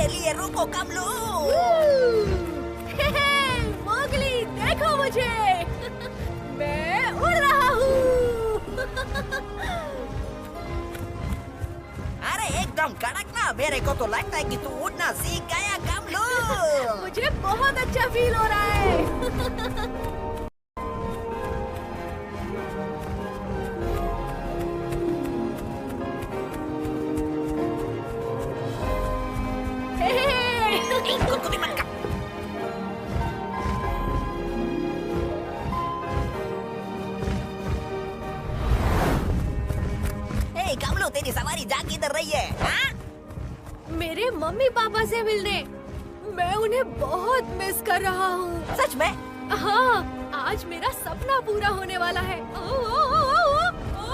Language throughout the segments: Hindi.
लिए रुको कमलू। मोगली देखो मुझे, मैं उड़ रहा हूँ। अरे एकदम कड़क ना, मेरे को तो लगता है कि तू उड़ना सीख गया कमलू। मुझे बहुत अच्छा फील हो रहा है। गुदगुदी मत कर। हे कमलू, तेरी सवारी जा किधर रही है? हाँ? मेरे मम्मी पापा से मिलने। मैं उन्हें बहुत मिस कर रहा हूँ। सच में? हाँ, आज मेरा सपना पूरा होने वाला है। ओ, ओ, ओ, ओ, ओ, ओ।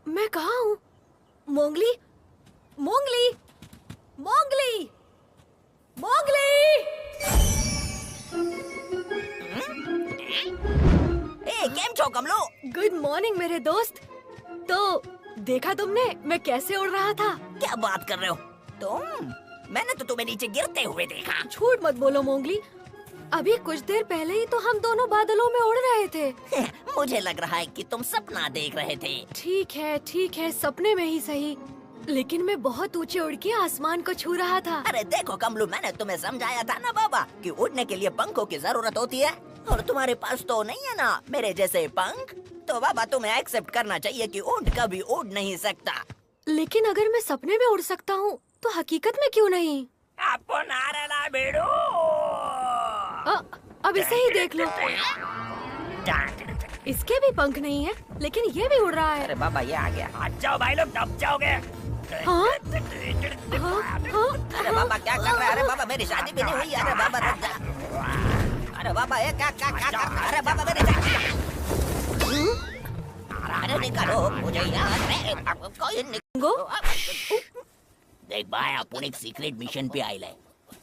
मैं कहाँ हूँ? मोंगली, मोंगली, मोंगली, मोंगली! ए, केम छो कमलू? गुड मॉर्निंग मेरे दोस्त। तो देखा तुमने मैं कैसे उड़ रहा था? क्या बात कर रहे हो तुम? मैंने तो तुम्हें नीचे गिरते हुए देखा। झूठ मत बोलो मोंगली। अभी कुछ देर पहले ही तो हम दोनों बादलों में उड़ रहे थे। मुझे लग रहा है कि तुम सपना देख रहे थे। ठीक है, सपने में ही सही, लेकिन मैं बहुत ऊंचे उड़ के आसमान को छू रहा था। अरे देखो कमलू, मैंने तुम्हें समझाया था ना बाबा कि उड़ने के लिए पंखों की जरूरत होती है, और तुम्हारे पास तो नहीं है ना मेरे जैसे पंख। तो बाबा तुम्हें एक्सेप्ट करना चाहिए कि ऊंट कभी उड़ नहीं सकता। लेकिन अगर मैं सपने में उड़ सकता हूँ तो हकीकत में क्यों नहीं? आपको नारा बेड़ो। अब इसे ही देख लो। इसके भी पंख नहीं है, लेकिन ये भी उड़ रहा है। अरे बाबा, ये आ गया। हट जाओ भाई लोग, दब जाओगे। हाँ? अरे बाबा क्या कर रहे हैं? अरे बाबा, मेरी शादी भी नहीं हुई। अरे बाबा रुक जा। अरे बाबा, ये क्या क्या क्या कर? अरे बाबा मेरी शादी। अरे निकालो मुझे यार, कोई गो? देख भाई, अपन एक सीक्रेट मिशन पे आए है।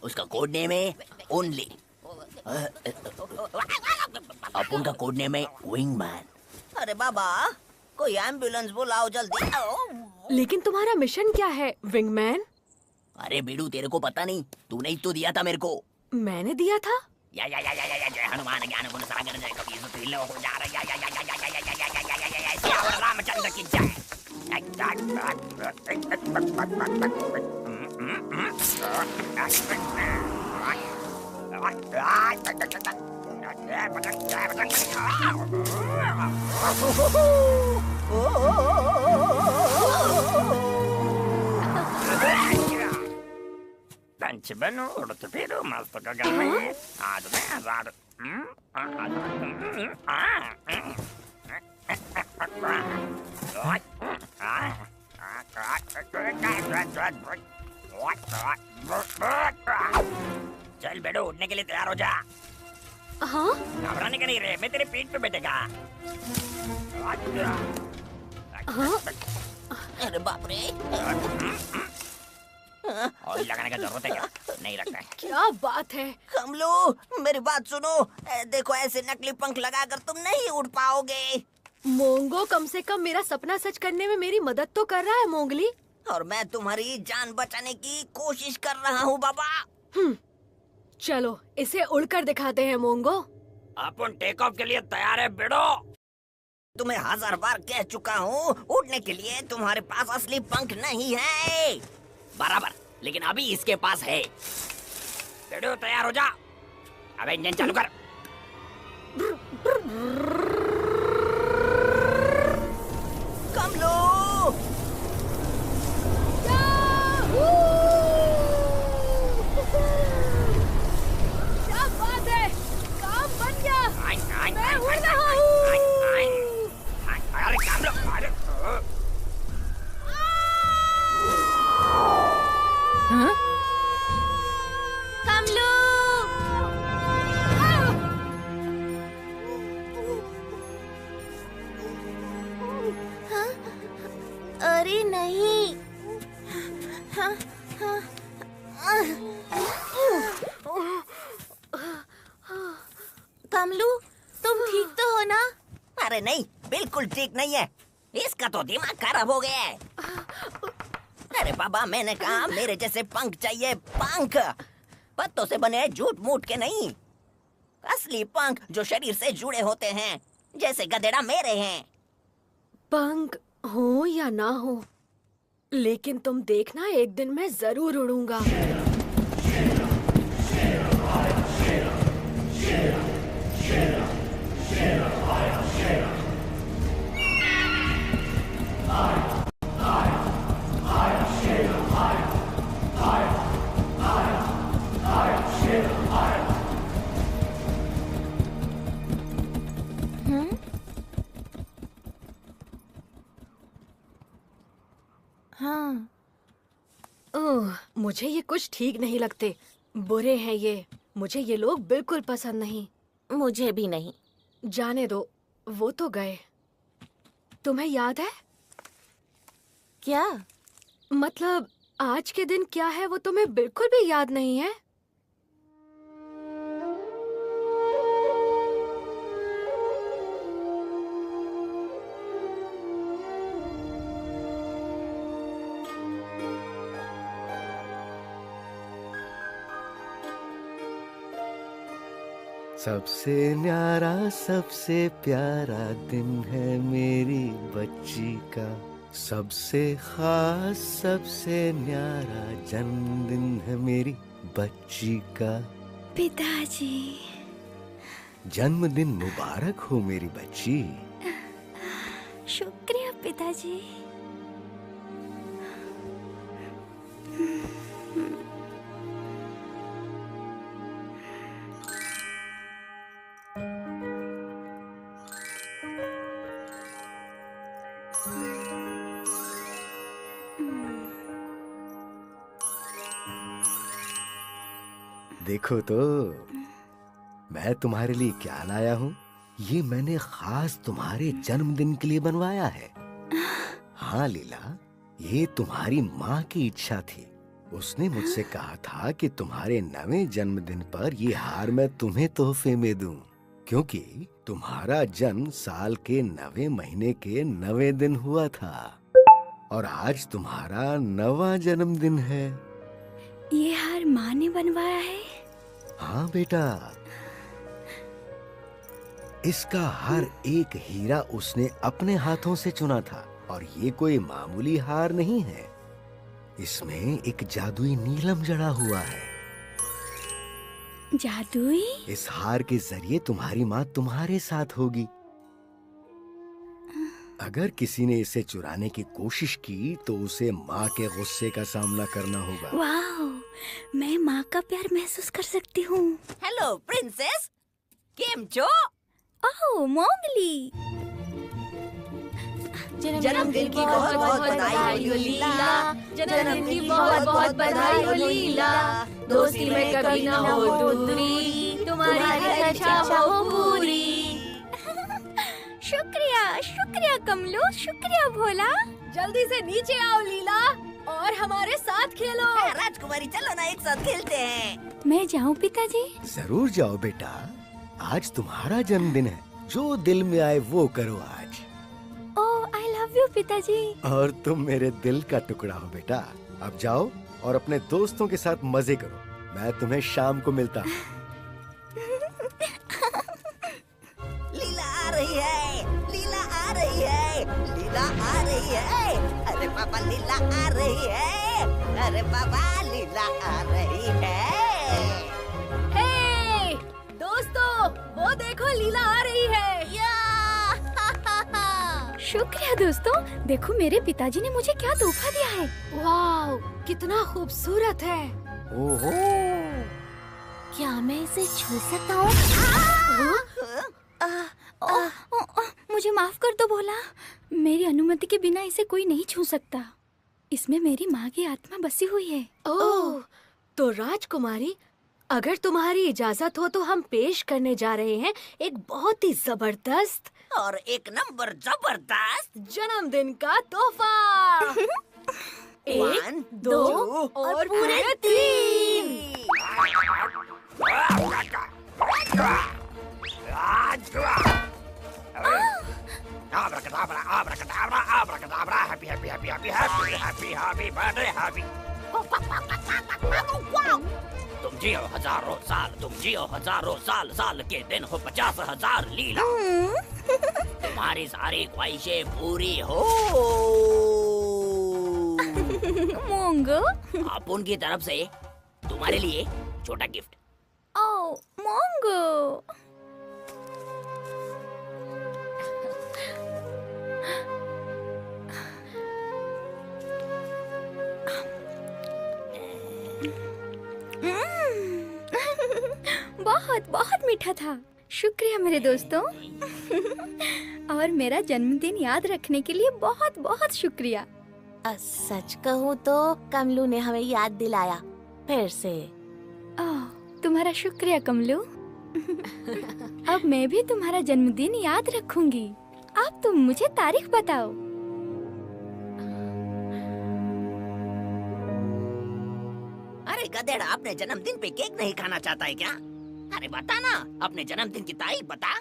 उसका कोड नेम है ओनली। अपन का कोड नेम है विंगमैन। अरे बाबा, कोई एम्बुलेंस बुलाओ जल्दी। लेकिन तुम्हारा मिशन क्या है विंगमैन? अरे बेडू, तेरे को पता नहीं? तूने ही तो दिया था मेरे को। मैंने दिया था? या जय हनुमान ज्ञान गुण सागर, जय कबीर सो तिल हो जा रहा। या सियावर रामचंद्र की जय। पंच बनो उड़त फिरो मस्त गगन में, आज मैं आजाद। चल बेटो, उड़ने के लिए तैयार हो जा। हाँ? घबराने का नहीं रे, मैं तेरे पीठ पे बैठेगा। हाँ? अरे बाप रे, और लगाने का जरूरत है क्या? नहीं लगता है। क्या बात है? कमलू मेरी बात सुनो। देखो, ऐसे नकली पंख लगाकर तुम नहीं उड़ पाओगे। मोंगो कम से कम मेरा सपना सच करने में मेरी मदद तो कर रहा है मोंगली। और मैं तुम्हारी जान बचाने की कोशिश कर रहा हूँ बाबा। चलो इसे उड़कर दिखाते हैं मोंगो। अपन टेक ऑफ के लिए तैयार है बेड़ो। तुम्हें 1000 बार कह चुका हूँ, उड़ने के लिए तुम्हारे पास असली पंख नहीं है। बराबर, लेकिन अभी इसके पास है। बेड़ो तैयार हो जा। अबे इंजन चालू कर। कमलो, क्या बात है, काम बन गया। मैं उड़ रहा हूँ। अरे काम लो, अरे हाँ? कमलू! हाँ? अरे नहीं। हाँ, हाँ, कमलू, तुम ठीक तो हो ना? अरे नहीं, बिल्कुल ठीक नहीं है। इसका तो दिमाग खराब हो गया है। अरे बाबा, मैंने कहा मेरे जैसे पंख चाहिए, पंख। पत्तों से बने झूठ मूठ के नहीं, असली पंख जो शरीर से जुड़े होते हैं, जैसे गधेड़ा मेरे हैं। पंख हो या ना हो, लेकिन तुम देखना, एक दिन मैं जरूर उड़ूंगा। हाँ, ओह, मुझे ये कुछ ठीक नहीं लगते। बुरे हैं ये। मुझे ये लोग बिल्कुल पसंद नहीं। मुझे भी नहीं। जाने दो, वो तो गए। तुम्हें याद है? क्या? मतलब आज के दिन क्या है वो तुम्हें बिल्कुल भी याद नहीं है? सबसे न्यारा सबसे प्यारा दिन है मेरी बच्ची का, सबसे खास सबसे न्यारा जन्मदिन है मेरी बच्ची का। पिताजी। जन्मदिन मुबारक हो मेरी बच्ची। शुक्रिया पिताजी। देखो तो मैं तुम्हारे लिए क्या लाया हूँ। ये मैंने खास तुम्हारे जन्मदिन के लिए बनवाया है। हाँ लीला, ये तुम्हारी माँ की इच्छा थी। उसने मुझसे कहा था कि तुम्हारे 9वें जन्मदिन पर ये हार मैं तुम्हें तोहफे में दूं, क्योंकि तुम्हारा जन्म साल के 9वें महीने के 9वें दिन हुआ था और आज तुम्हारा 9वां जन्मदिन है। ये हार माँ ने बनवाया है? हाँ बेटा, इसका हर एक हीरा उसने अपने हाथों से चुना था और ये कोई मामूली हार नहीं है। इसमें एक जादुई नीलम जड़ा हुआ है। जादुई? इस हार के जरिए तुम्हारी माँ तुम्हारे साथ होगी। अगर किसी ने इसे चुराने की कोशिश की तो उसे माँ के गुस्से का सामना करना होगा। वाह, मैं माँ का प्यार महसूस कर सकती हूँ। हेलो प्रिंसेस, केम छो? ओह मोगली, जन्मदिन की बहुत बहुत बधाई हो लीला। जन्मदिन की बहुत बहुत बधाई हो लीला। दोस्ती में कभी ना हो दूरी, तुम्हारी इच्छा हो पूरी। शुक्रिया शुक्रिया कमलू, शुक्रिया भोला। जल्दी से नीचे आओ लीला और हमारे साथ खेलो। राजकुमारी, चलो ना एक साथ खेलते हैं। मैं जाऊँ पिताजी? जरूर जाओ बेटा, आज तुम्हारा जन्मदिन है। जो दिल में आए वो करो आज। ओह, आई लव यू पिताजी। और तुम मेरे दिल का टुकड़ा हो बेटा। अब जाओ और अपने दोस्तों के साथ मजे करो। मैं तुम्हें शाम को मिलता हूँ। लीला आ रही है, लीला आ रही है, लीला आ रही है। अरे पापा, लीला आ रही है। अरे पापा, लीला आ रही है। हे, शुक्रिया दोस्तों। देखो मेरे पिताजी ने मुझे क्या तोहफा दिया है। वाह, कितना खूबसूरत है। ओहो, क्या मैं इसे छू सकता हूँ? मुझे माफ कर दो भोला, मेरी अनुमति के बिना इसे कोई नहीं छू सकता। इसमें मेरी माँ की आत्मा बसी हुई है। ओह, तो राजकुमारी, अगर तुम्हारी इजाजत हो तो हम पेश करने जा रहे हैं एक बहुत ही जबरदस्त और एक नंबर जबरदस्त जन्मदिन का तोहफा। 1, 2 और पूरे 3। Abracadabra, abracadabra, abracadabra, happy, happy, happy, happy, happy, happy, happy birthday, happy. तुम जियो हजारों साल, तुम जियो हजारों साल, साल के दिन हो 50,000 लीला। तुम्हारी सारी ख्वाहिशें पूरी हो। मोंगो। आप उनकी तरफ से तुम्हारे लिए छोटा गिफ्ट। ओ मोंगो। बहुत बहुत मीठा था। शुक्रिया मेरे दोस्तों। और मेरा जन्मदिन याद रखने के लिए बहुत बहुत शुक्रिया। सच कहूँ तो कमलू ने हमें याद दिलाया फिर से। ओह, तुम्हारा शुक्रिया कमलू। अब मैं भी तुम्हारा जन्मदिन याद रखूंगी। अब तुम मुझे तारीख बताओ। अरे गधेड़ा, अपने जन्मदिन पे केक नहीं खाना चाहता है क्या? अरे बता ना, अपने जन्मदिन की तारीख बता।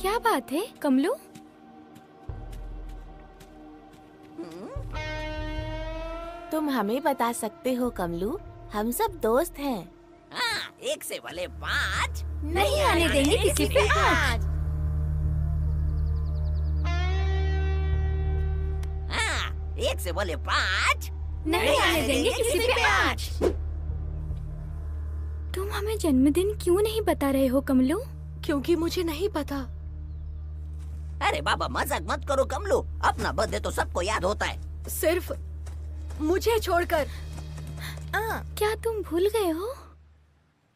क्या बात है कमलू? तुम हमें बता सकते हो कमलू, हम सब दोस्त हैं। हाँ, 1 से भले 5 नहीं आने देंगे किसी पे आज। हाँ, 1 से भले 5 नहीं आने देंगे किसी पे आज। तुम हमें जन्मदिन क्यों नहीं बता रहे हो कमलू? क्योंकि मुझे नहीं पता। अरे बाबा, मजाक मत करो कमलू, अपना बर्थडे तो सबको याद होता है। सिर्फ मुझे छोड़कर। क्या तुम भूल गए हो?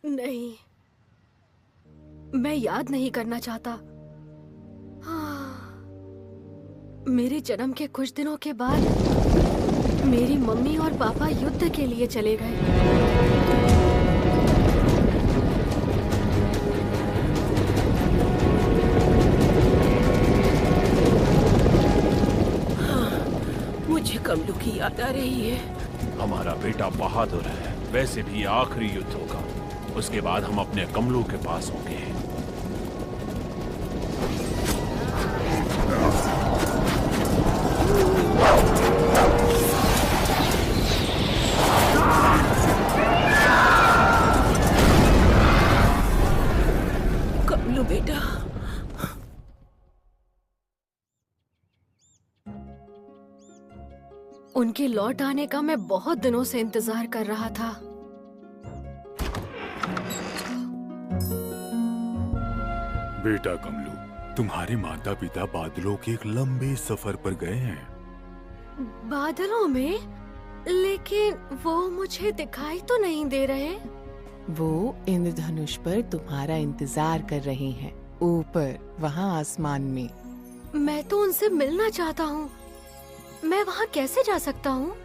नहीं, मैं याद नहीं करना चाहता। मेरे जन्म के कुछ दिनों के बाद मेरी मम्मी और पापा युद्ध के लिए चले गए। मुझे कमलू की याद आ रही है। हमारा बेटा बहादुर है, वैसे भी ये आखिरी युद्ध होगा। उसके बाद हम अपने कमलू के पास होंगे। कमलू बेटा, उनके लौट आने का मैं बहुत दिनों से इंतजार कर रहा था। बेटा कमलू, तुम्हारे माता पिता बादलों के एक लंबे सफर पर गए हैं। बादलों में? लेकिन वो मुझे दिखाई तो नहीं दे रहे। वो इंद्रधनुष पर तुम्हारा इंतजार कर रहे हैं, ऊपर वहाँ आसमान में। मैं तो उनसे मिलना चाहता हूँ। मैं वहाँ कैसे जा सकता हूँ?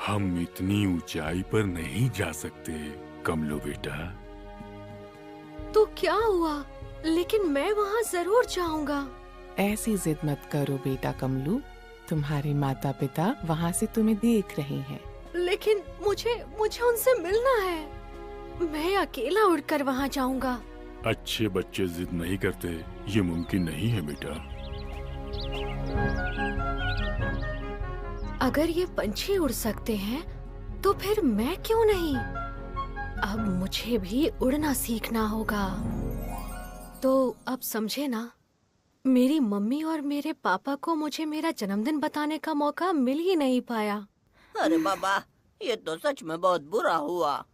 हम इतनी ऊंचाई पर नहीं जा सकते कमलू बेटा। तो क्या हुआ? लेकिन मैं वहाँ जरूर जाऊंगा। ऐसी जिद मत करो बेटा कमलू, तुम्हारे माता पिता वहाँ से तुम्हें देख रहे हैं। लेकिन मुझे उनसे मिलना है। मैं अकेला उड़कर वहाँ जाऊंगा। अच्छे बच्चे जिद नहीं करते, ये मुमकिन नहीं है बेटा। अगर ये पंछी उड़ सकते हैं तो फिर मैं क्यों नहीं? अब मुझे भी उड़ना सीखना होगा। तो अब समझे ना, मेरी मम्मी और मेरे पापा को मुझे मेरा जन्मदिन बताने का मौका मिल ही नहीं पाया। अरे बाबा, ये तो सच में बहुत बुरा हुआ।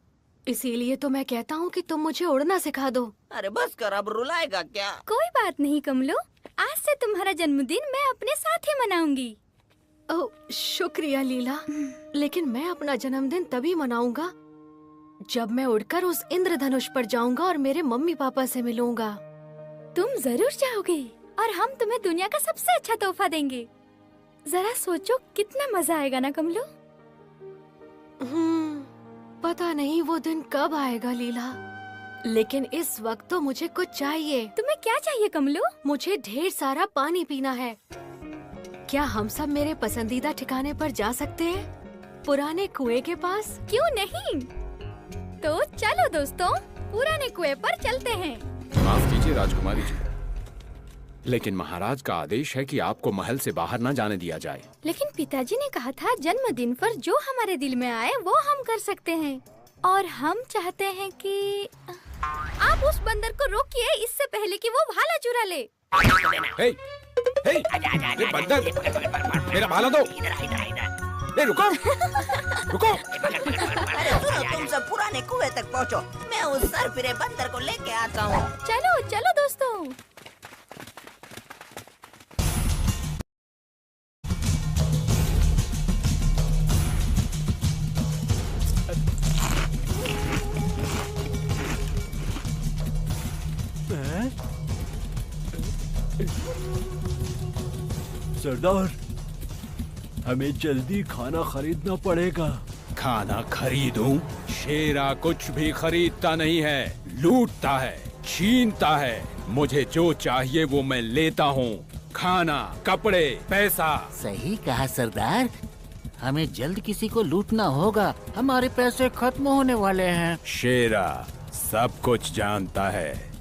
इसीलिए तो मैं कहता हूँ कि तुम मुझे उड़ना सिखा दो। अरे बस कर, अब रुलाएगा क्या? कोई बात नहीं कमलू, आज से तुम्हारा जन्मदिन मैं अपने साथ ही मनाऊंगी। ओह शुक्रिया लीला, लेकिन मैं अपना जन्मदिन तभी मनाऊंगा जब मैं उड़कर उस इंद्रधनुष पर जाऊंगा और मेरे मम्मी पापा से मिलूंगा। तुम जरूर जाओगे और हम तुम्हें दुनिया का सबसे अच्छा तोहफा देंगे। जरा सोचो कितना मजा आएगा ना कमलू। पता नहीं वो दिन कब आएगा लीला, लेकिन इस वक्त तो मुझे कुछ चाहिए। तुम्हें क्या चाहिए कमलू? मुझे ढेर सारा पानी पीना है। क्या हम सब मेरे पसंदीदा ठिकाने पर जा सकते हैं, पुराने कुएं के पास? क्यों नहीं, तो चलो दोस्तों, पुराने कुएं पर चलते हैं। माफ कीजिए राजकुमारी जी, लेकिन महाराज का आदेश है कि आपको महल से बाहर न जाने दिया जाए। लेकिन पिताजी ने कहा था जन्मदिन पर जो हमारे दिल में आए वो हम कर सकते हैं, और हम चाहते हैं कि आप उस बंदर को रोकिए इससे पहले कि वो भाला चुरा ले। हे, हे, ये बंदर, मेरा भाला दो। ए, रुको, रुको। अरे सुनो, तुम सब पुराने कुएं तक पहुँचो, मैं उस सरफिरे बंदर को लेके आता हूँ। चलो चलो दोस्तों। सरदार, हमें जल्दी खाना खरीदना पड़ेगा। खाना खरीदूं? शेरा कुछ भी खरीदता नहीं है, लूटता है, छीनता है। मुझे जो चाहिए वो मैं लेता हूँ। खाना, कपड़े, पैसा। सही कहा सरदार, हमें जल्द किसी को लूटना होगा, हमारे पैसे खत्म होने वाले हैं। शेरा सब कुछ जानता है।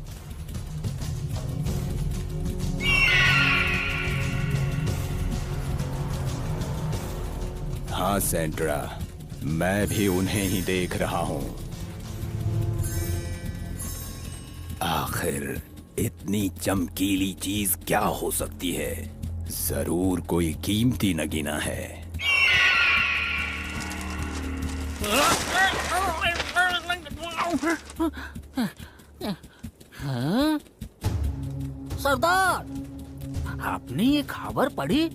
हाँ सेंट्रा, मैं भी उन्हें ही देख रहा हूँ। आखिर इतनी चमकीली चीज क्या हो सकती है? जरूर कोई कीमती नगीना है। हाँ? सरदार, आपने ये खबर पढ़ी?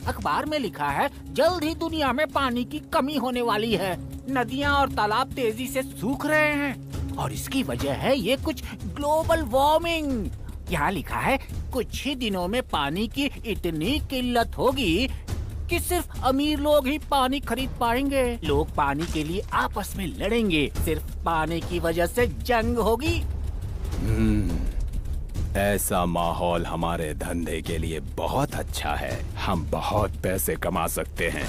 अखबार में लिखा है जल्द ही दुनिया में पानी की कमी होने वाली है। नदियां और तालाब तेजी से सूख रहे हैं और इसकी वजह है ये कुछ ग्लोबल वार्मिंग। यहाँ लिखा है कुछ ही दिनों में पानी की इतनी किल्लत होगी कि सिर्फ अमीर लोग ही पानी खरीद पाएंगे। लोग पानी के लिए आपस में लड़ेंगे, सिर्फ पानी की वजह से जंग होगी। ऐसा माहौल हमारे धंधे के लिए बहुत अच्छा है। हम बहुत पैसे कमा सकते हैं।